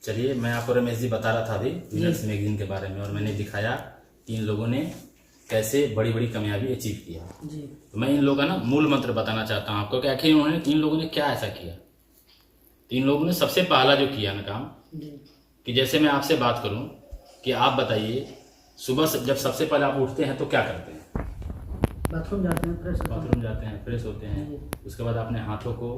चलिए, मैं आपको रमेश जी बता रहा था अभी विनर्स मैगजीन के बारे में, और मैंने दिखाया कि इन लोगों ने कैसे बड़ी बड़ी कामयाबी अचीव किया जी। तो मैं इन लोगों का ना मूल मंत्र बताना चाहता हूँ आपको कि आखिर इन लोगों ने क्या ऐसा किया। तो इन लोगों ने सबसे पहला जो किया ना काम कि जैसे मैं आपसे बात करूं कि आप बताइए, सुबह से जब सबसे पहले आप उठते हैं तो क्या करते हैं? बाथरूम जाते हैं, फ्रेश होते हैं। उसके बाद अपने हाथों को,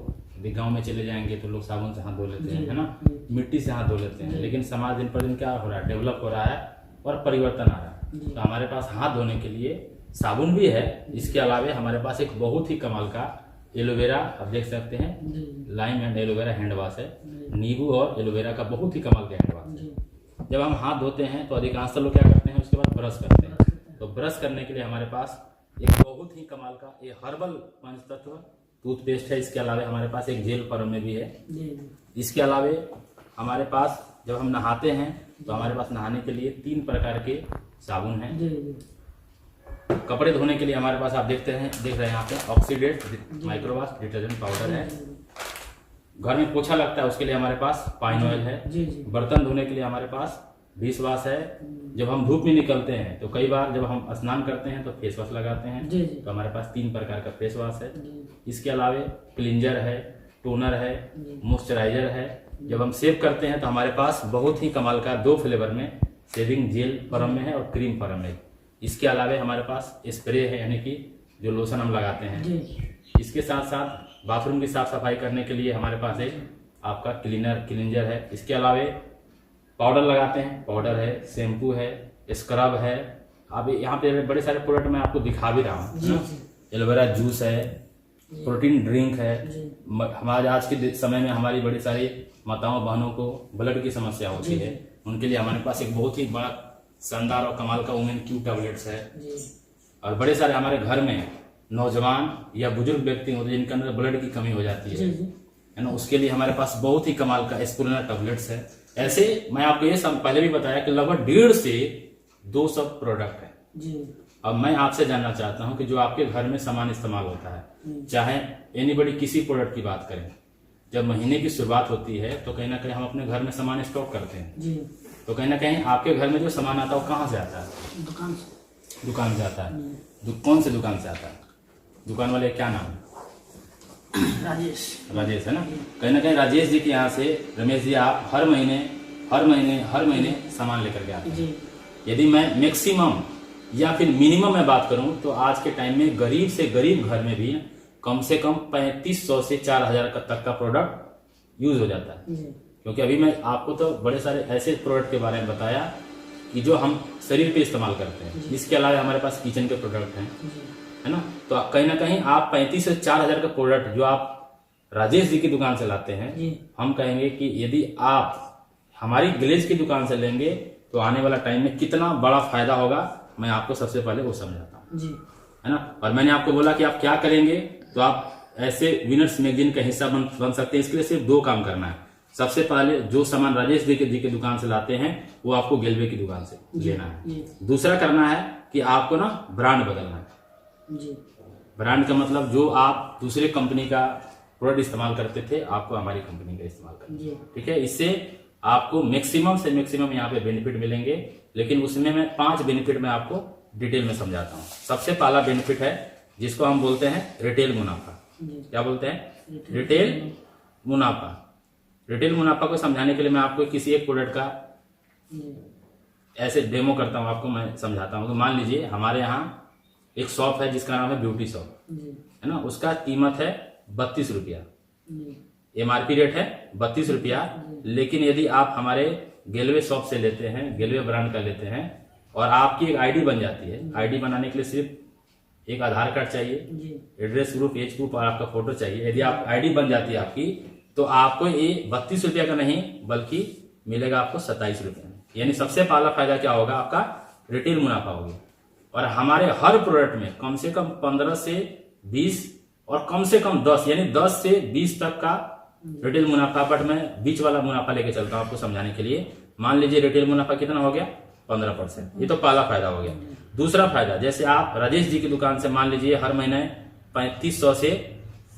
गांव में चले जाएंगे तो लोग साबुन से हाथ धो लेते हैं, है ना, मिट्टी से हाथ धो लेते हैं। लेकिन समाज दिन पर दिन क्या हो रहा है, डेवलप हो रहा है और परिवर्तन आ रहा है। तो हमारे पास हाथ धोने के लिए साबुन भी है। इसके अलावा हमारे पास एक बहुत ही कमाल का एलोवेरा, आप देख सकते हैं, lime and aloe vera hand wash है। नींबू और एलोवेरा का बहुत ही कमाल का हैंड वॉश है। जब हम हाथ धोते हैं तो अधिकांश लोग क्या करते हैं, उसके बाद ब्रश करते हैं। तो ब्रश करने के लिए हमारे पास एक बहुत ही कमाल का ये हर्बल पंचतत्व टूथपेस्ट है। इसके अलावा हमारे पास एक जेल फॉर्म में भी है। इसके अलावा हमारे पास जब हम नहाते हैं तो हमारे पास नहाने के लिए 3 प्रकार के साबुन हैं। कपड़े धोने के लिए हमारे पास आप देख रहे हैं यहाँ पे ऑक्सीडेट माइक्रोवॉश डिटर्जेंट पाउडर है। घर में पोछा लगता है उसके लिए हमारे पास पाइन ऑयल है। बर्तन धोने के लिए हमारे पास डिश वॉश है। जब हम धूप में निकलते हैं तो कई बार जब हम स्नान करते हैं तो फेस वॉश लगाते हैं, तो हमारे पास 3 प्रकार का फेस वॉश है। इसके अलावा क्लिंजर है, टोनर है, मॉइस्चराइजर है। जब हम शेव करते हैं तो हमारे पास बहुत ही कमाल का 2 फ्लेवर में शेविंग जेल फॉर्म में है और क्रीम फॉर्म में। इसके अलावा हमारे पास स्प्रे है, यानी कि जो लोशन हम लगाते हैं। इसके साथ साथ बाथरूम की साफ सफाई करने के लिए हमारे पास एक आपका क्लींजर है। इसके अलावा पाउडर लगाते हैं, पाउडर है, शैम्पू है, स्क्रब है। अब यहाँ पे बड़े सारे प्रोडक्ट मैं आपको दिखा भी रहा हूँ। एलोवेरा जूस है, प्रोटीन ड्रिंक है। हमारे आज के समय में हमारी बड़ी सारी माताओं बहनों को ब्लड की समस्या होती है, उनके लिए हमारे पास एक बहुत ही बड़ा शानदार और कमाल का वुमेन क्यू टैबलेट्स है। और बड़े सारे हमारे घर में नौजवान या बुजुर्ग व्यक्ति होते हैं जिनके अंदर ब्लड की कमी हो जाती है ना, उसके लिए हमारे पास बहुत ही कमाल का स्पूलना टैबलेट्स है। ऐसे मैं आपको ये पहले भी बताया कि लगभग 150 से 200 प्रोडक्ट है। अब मैं आपसे जानना चाहता हूं कि जो आपके घर में सामान इस्तेमाल होता है, चाहे एनीबडी किसी प्रोडक्ट की बात करें, जब महीने की शुरुआत होती है तो कहीं ना कहीं हम अपने घर में सामान स्टॉक करते हैं। तो कहीं ना कहीं आपके घर में जो सामान आता है वो कहाँ से आता है? दुकान से आता है। कौन से दुकान से आता है? दुकान वाले क्या नाम है? राजेश है ना। कहीं ना कहीं राजेश जी के यहाँ से रमेश जी आप हर महीने सामान लेकर के आते हैं। यदि मैं मैक्सिमम या फिर मिनिमम में बात करूं तो आज के टाइम में गरीब से गरीब घर में भी कम से कम 3500 से 4000 तक का प्रोडक्ट यूज हो जाता है। क्योंकि अभी मैं आपको तो बड़े सारे ऐसे प्रोडक्ट के बारे में बताया कि जो हम शरीर पे इस्तेमाल करते हैं। इसके अलावा हमारे पास किचन के प्रोडक्ट हैं, है ना। तो कहीं ना कहीं आप 35 से 4000 का प्रोडक्ट जो आप राजेश जी की दुकान से लाते हैं, हम कहेंगे कि यदि आप हमारी ग्लेज की दुकान से लेंगे तो आने वाला टाइम में कितना बड़ा फायदा होगा, मैं आपको सबसे पहले वो समझाता हूँ, है ना। और मैंने आपको बोला कि आप क्या करेंगे, तो आप ऐसे विनर्स मैगजीन का हिस्सा बन सकते हैं। इसके लिए सिर्फ 2 काम करना है। सबसे पहले जो सामान राजेश जी की दुकान से लाते हैं वो आपको गेलवे की दुकान से लेना है। दूसरा करना है कि आपको ना ब्रांड बदलना है। ब्रांड का मतलब जो आप दूसरे कंपनी का प्रोडक्ट इस्तेमाल करते थे, आपको हमारी कंपनी का इस्तेमाल करना है, ठीक है। इससे आपको मैक्सिमम से मैक्सिमम यहाँ पे बेनिफिट मिलेंगे। लेकिन उसमें मैं 5 बेनिफिट में आपको डिटेल में समझाता हूँ। सबसे पहला बेनिफिट है जिसको हम बोलते हैं रिटेल मुनाफा। क्या बोलते हैं? रिटेल मुनाफा। रिटेल मुनाफा को समझाने के लिए मैं आपको किसी एक प्रोडक्ट का ऐसे डेमो करता हूँ, आपको मैं समझाता हूँ। तो मान लीजिए हमारे यहाँ एक शॉप है जिसका नाम है ब्यूटी शॉप, है ना। उसका कीमत है 32 रुपया, MRP रेट है 32 रुपया। लेकिन यदि आप हमारे गेलवे शॉप से लेते हैं, गेलवे ब्रांड का लेते हैं, और आपकी एक आईडी बन जाती है। आईडी बनाने के लिए सिर्फ एक आधार कार्ड चाहिए, एड्रेस प्रूफ, एज प्रूफ और आपका फोटो चाहिए। यदि आप आईडी बन जाती है आपकी, तो आपको ये 32 रुपया का नहीं बल्कि मिलेगा आपको 27 रुपया। यानी सबसे पहला फायदा क्या होगा? आपका रिटेल मुनाफा होगा। और हमारे हर प्रोडक्ट में कम से कम 15 से 20 और कम से कम 10 यानी 10 से 20 तक का रिटेल मुनाफा। बट मैं बीच वाला मुनाफा लेके चलता हूं आपको समझाने के लिए। मान लीजिए रिटेल मुनाफा कितना हो गया? 15%। ये तो पहला फायदा हो गया। दूसरा फायदा, जैसे आप राजेश जी की दुकान से मान लीजिए हर महीने 3500 से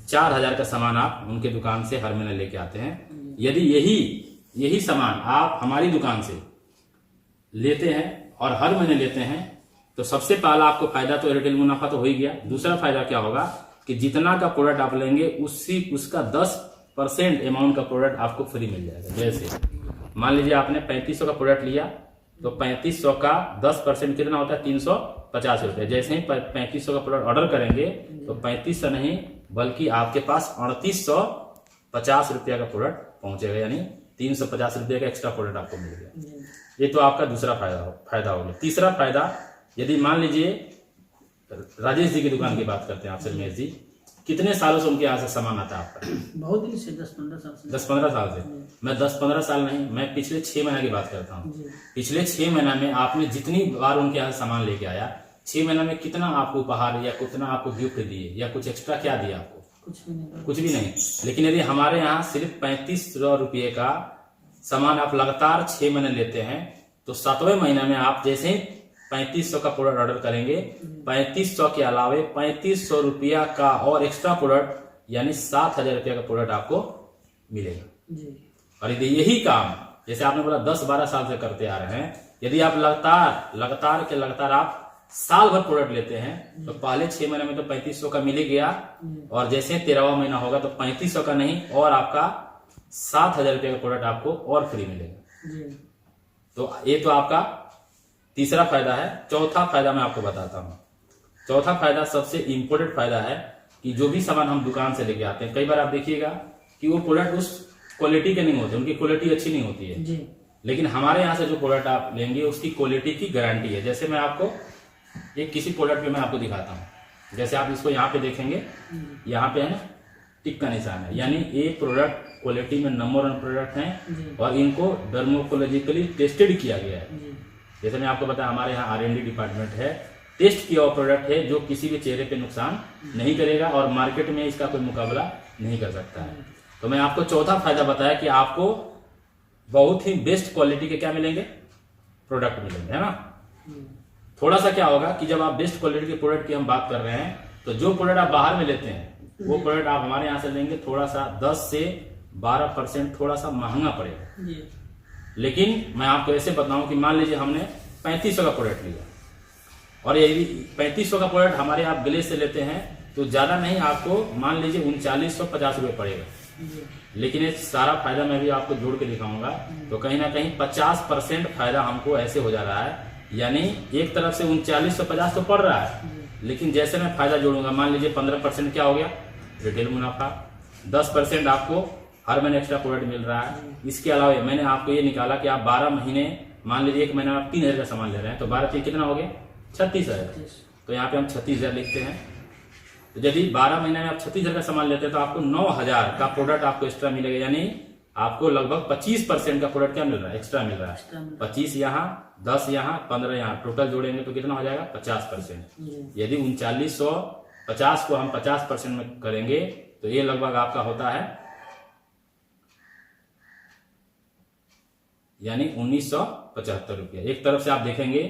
4000 का सामान आप उनके दुकान से हर महीने लेके आते हैं। यदि यही यही सामान आप हमारी दुकान से लेते हैं और हर महीने लेते हैं तो सबसे पहला आपको फायदा तो रिटेल मुनाफा तो हो ही गया। दूसरा फायदा क्या होगा कि जितना का प्रोडक्ट आप लेंगे उसका 10% अमाउंट का प्रोडक्ट आपको फ्री मिल जाएगा। जैसे मान लीजिए आपने 3500 का प्रोडक्ट लिया तो 3500 का 10% कितना होता है 350 रुपये। जैसे ही 3500 का प्रोडक्ट ऑर्डर करेंगे तो 3500 नहीं बल्कि आपके पास 3850 रुपया का प्रोडक्ट पहुंचेगा, यानी 350 रुपये का एक्स्ट्रा प्रोडक्ट आपको मिल गया। ये तो आपका दूसरा फायदा हो गया। तीसरा फायदा, यदि मान लीजिए राजेश जी की दुकान की बात करते हैं आपसे, रमेश जी कितने सालों से उनके यहाँ से सामान आता है आपका? बहुत दिन से 10-15 साल से। 10-15 साल से? मैं 10-15 साल नहीं, मैं पिछले 6 महीने की बात करता हूँ। पिछले 6 महीना में आपने जितनी बार उनके यहाँ सामान लेके आया, 6 महीना में कितना आपको उपहार या कितना आपको गिफ्ट दिए या कुछ एक्स्ट्रा क्या दिया आपको? कुछ भी नहीं। लेकिन यदि हमारे यहाँ सिर्फ 3500 रुपये का सामान आप लगातार 6 महीने लेते हैं तो 7वें महीने में आप जैसे ही 3500 का प्रोडक्ट ऑर्डर करेंगे, 3500 के अलावे 3500 रुपया का और एक्स्ट्रा प्रोडक्ट यानी 7000 रुपया का प्रोडक्ट आपको मिलेगा। और यदि यही काम जैसे आपने बोला 10-12 साल से करते आ रहे हैं, यदि आप लगातार आप साल भर प्रोडक्ट लेते हैं तो पहले 6 महीने में तो 3500 का मिल ही गया और जैसे 13वां महीना होगा तो 3500 का नहीं और आपका 7000 रुपये का प्रोडक्ट आपको और फ्री मिलेगा। तो ये तो आपका तीसरा फायदा है। चौथा फायदा मैं आपको बताता हूँ। चौथा फायदा सबसे इंपॉर्टेंट फायदा है कि जो भी सामान हम दुकान से लेके आते हैं, कई बार आप देखिएगा कि वो प्रोडक्ट उस क्वालिटी के नहीं होते, उनकी क्वालिटी अच्छी नहीं होती है जी। लेकिन हमारे यहाँ से जो प्रोडक्ट आप लेंगे उसकी क्वालिटी की गारंटी है। जैसे मैं आपको एक किसी प्रोडक्ट पे मैं आपको दिखाता हूँ। जैसे आप इसको यहाँ पे देखेंगे, यहाँ पे है ना टिक का निशान है, यानी ये प्रोडक्ट क्वालिटी में नंबर 1 प्रोडक्ट हैं और इनको डर्मोकोलॉजिकली टेस्टेड किया गया है। जैसे मैं आपको बताया हमारे यहाँ R&D डिपार्टमेंट है, टेस्ट किया हुआ प्रोडक्ट है जो किसी भी चेहरे पे नुकसान नहीं करेगा और मार्केट में इसका कोई मुकाबला नहीं कर सकता है। तो मैं आपको चौथा फायदा बताया कि आपको बहुत ही बेस्ट क्वालिटी के क्या मिलेंगे, प्रोडक्ट मिलेंगे, है ना। थोड़ा सा क्या होगा कि जब आप बेस्ट क्वालिटी के प्रोडक्ट की हम बात कर रहे हैं तो जो प्रोडक्ट आप बाहर में लेते हैं वो प्रोडक्ट आप हमारे यहाँ से लेंगे थोड़ा सा 10 से 12% थोड़ा सा महंगा पड़ेगा। लेकिन मैं आपको ऐसे बताऊं कि मान लीजिए हमने 3500 का प्रोडक्ट लिया और यदि 3500 का प्रोडक्ट हमारे आप ग्लेज से लेते हैं तो ज्यादा नहीं, आपको मान लीजिए 3950 रुपये पड़ेगा। लेकिन ये सारा फायदा मैं भी आपको जोड़ के दिखाऊंगा तो कहीं ना कहीं 50% फायदा हमको ऐसे हो जा रहा है, यानी एक तरफ से 3950 तो पड़ रहा है, लेकिन जैसे मैं फायदा जोड़ूंगा मान लीजिए 15% क्या हो गया रिटेल मुनाफा, 10% आपको हर महीने एक्स्ट्रा प्रोडक्ट मिल रहा है। इसके अलावा मैंने आपको ये निकाला कि आप 12 महीने, मान लीजिए एक महीना आप 3000 का सामान ले रहे हैं तो 12 कितना हो गया 36,000। तो यहाँ पे हम 36,000 लिखते हैं। तो यदि 12 महीने में आप 36,000 का सामान लेते हैं तो आपको 9,000 का प्रोडक्ट आपको एक्स्ट्रा मिलेगा, यानी आपको लगभग 25% का प्रोडक्ट क्या मिल रहा है, एक्स्ट्रा मिल रहा है। 25 यहाँ, 10 यहाँ, 15 यहाँ, टोटल जोड़ेंगे तो कितना हो जाएगा 50%। यदि 3950 को हम 50% में करेंगे तो ये लगभग आपका होता है यानी 1975 रुपया। एक तरफ से आप देखेंगे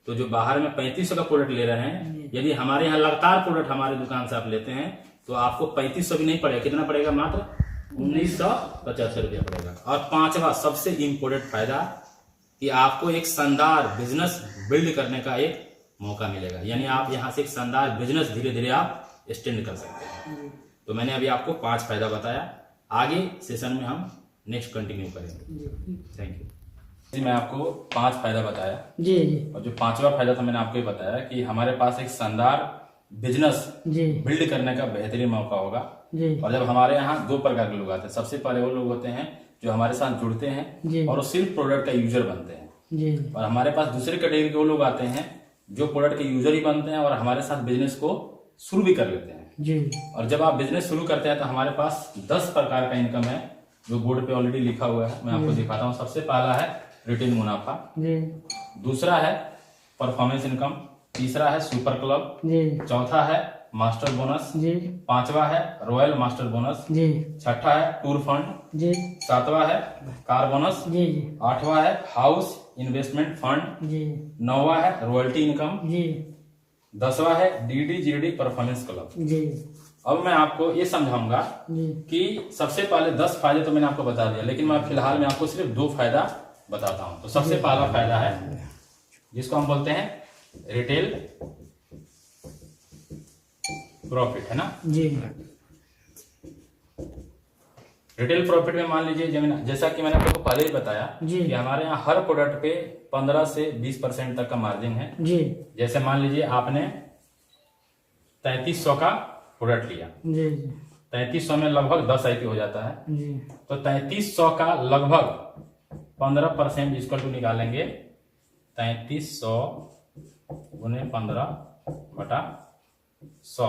तो जो बाहर में 3500 का प्रोडक्ट ले रहे हैं, यदि हमारे यहाँ लगातार प्रोडक्ट हमारी दुकान से आप लेते हैं तो आपको 3500 भी नहीं पड़ेगा, कितना पड़ेगा मात्र 1975 रुपया पड़ेगा। और पांचवा सबसे इंपोर्टेंट फायदा कि आपको एक शानदार बिजनेस बिल्ड करने का एक मौका मिलेगा, यानी आप यहाँ से एक शानदार बिजनेस धीरे धीरे आप स्टैंड कर सकते हैं। तो मैंने अभी आपको 5 फायदा बताया, आगे सेशन में हम नेक्स्ट कंटिन्यू करेंगे। थैंक यू जी। मैं आपको 5 फायदा बताया जी। और जो 5वां फायदा था मैंने आपको ये बताया कि हमारे पास एक शानदार बिजनेस बिल्ड करने का बेहतरीन मौका होगा। और जब हमारे यहाँ 2 प्रकार के लोग आते हैं, सबसे पहले वो लोग होते हैं जो हमारे साथ जुड़ते हैं और वो सिर्फ प्रोडक्ट का यूजर बनते हैं। और हमारे पास दूसरे कैटेगरी के वो लोग आते हैं जो प्रोडक्ट के यूजर ही बनते हैं और हमारे साथ बिजनेस को शुरू भी कर लेते हैं। और जब आप बिजनेस शुरू करते हैं तो हमारे पास 10 प्रकार का इनकम है जो बोर्ड पे ऑलरेडी लिखा हुआ है, मैं आपको दिखाता हूँ। सबसे पहला है रिटेल मुनाफा, दूसरा है परफॉर्मेंस इनकम, तीसरा है सुपर क्लब, चौथा है मास्टर बोनस, 5वां है रॉयल मास्टर बोनस, 6ठा है टूर फंड, 7वां है कार बोनस, 8वां है हाउस इन्वेस्टमेंट फंड, 9वां है रॉयल्टी इनकम, 10वां है DDGD परफॉर्मेंस क्लब। अब मैं आपको ये समझाऊंगा जी कि सबसे पहले 10 फायदे तो मैंने आपको बता दिया, लेकिन मैं फिलहाल में आपको सिर्फ 2 फायदा बताता हूं। तो सबसे पहला फायदा है जिसको हम बोलते हैं रिटेल प्रॉफिट, है ना। जी रिटेल प्रॉफिट में मान लीजिए जैसा कि मैंने आपको पहले ही बताया जी। कि हमारे यहाँ हर प्रोडक्ट पे 15 से 20% तक का मार्जिन है। जी जैसे मान लीजिए आपने 3300 का प्रोडक्ट लिया, जी जी 3300 में लगभग 10 IP हो जाता है। जी तो 3300 का लगभग 15% इसको टू निकालेंगे, 3300 गुने 15 बटा 100,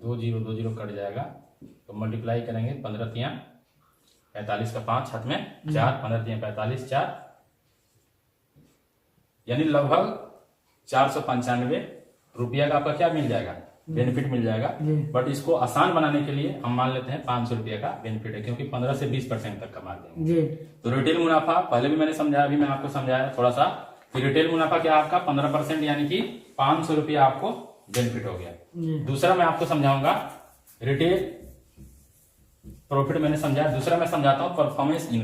20 कट जाएगा तो मल्टीप्लाई करेंगे, 15 तिया 45 का 5 हाथ में 4, 15 तिया 45, 4 यानी लगभग 495 रुपया का आपका क्या मिल जाएगा, बेनिफिट मिल जाएगा। बट इसको आसान बनाने के लिए हम मान लेते हैं 500 रुपया का बेनिफिट है, क्योंकि 15 से 20% तक का मार्जिन जी। तो रिटेल मुनाफा पहले भी मैंने समझाया, अभी मैंने आपको समझाया थोड़ा सा कि रिटेल मुनाफा क्या आपका 15% यानी कि 500 रुपया आपको बेनिफिट हो गया। दूसरा मैं आपको समझाऊंगा रिटेल प्रॉफिट मैंने समझाया, दूसरा मैं समझाता हूँ परफॉर्मेंस इनकम।